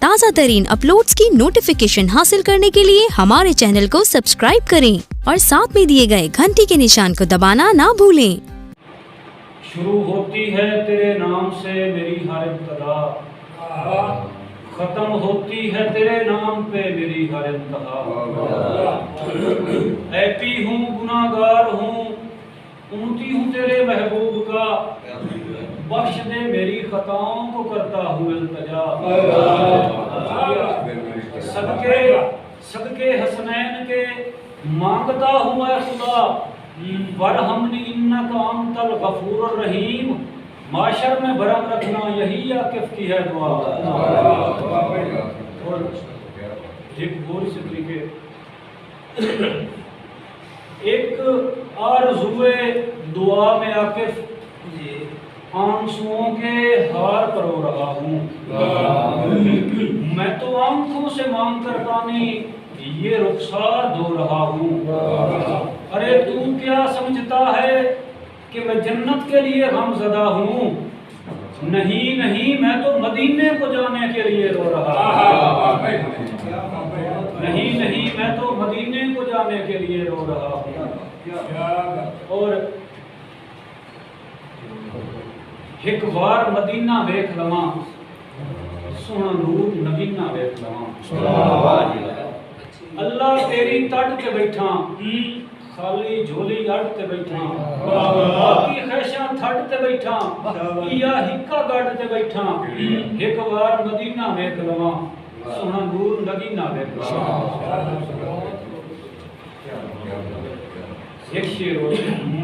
ताज़ा तरीन अपलोड्स की नोटिफिकेशन हासिल करने के लिए हमारे चैनल को सब्सक्राइब करें और साथ में दिए गए घंटी के निशान को दबाना ना भूलें। शुरू होती है तेरे नाम से मेरी हर इब्तिदा, खत्म होती है तेरे नाम पे मेरी हर इंतहा। ऐपी हूँ, गुनाहगार हूँ, उम्मती हूँ तेरे महबूब का, बख्श दे मेरी खताओं को करता हूँ इल्तिजा। सदके सदके हसनैन के मांगता हूँ ऐ खुदा, वरहमनी इन्नका अंतल गफूरुर रहीम। माशर में भरम रखना यही आकिफ की है दुआ। और एक गोरी से तरीके, एक आरज़ुए दुआ में आकिफ आंसुओं के हार परो रहा हूँ। मैं तो आंखों से मांग कर पानी ये रुखसार धो रहा हूँ। अरे तू क्या समझता है कि मैं जन्नत के लिए गमज़दा हूँ? नहीं नहीं, मैं तो मदीने को जाने के लिए रो रहा हूँ। नहीं नहीं, मैं तो मदीने को जाने के लिए रो रहा हूँ। और एक बार मदीना वेख लवा, सोना नूर नगीना वेख लवा। अल्लाह तेरी तट ते बैठा, खाली झोली अड़ ते बैठा, बाकी खैशा थट ते बैठा, या हिक्का गढ़ ते बैठा। एक बार मदीना वेख लवा, सोना नूर नगीना वेख लवा। एक शेर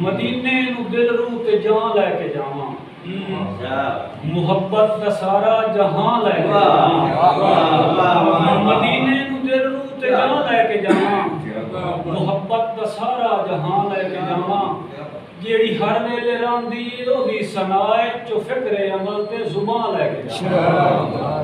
मदीने नू दिल रूह ते जान लैके जावा, मुहब्बत दा सारा जहां लैके जावा। मदीने नू दिल रूह ते जान लैके जावा, मुहब्बत दा सारा जहां लैके जावा। जेड़ी हर वेले रांदी ओदी सनाए चो फिक्रे अमल ते जुबान लैके जावा।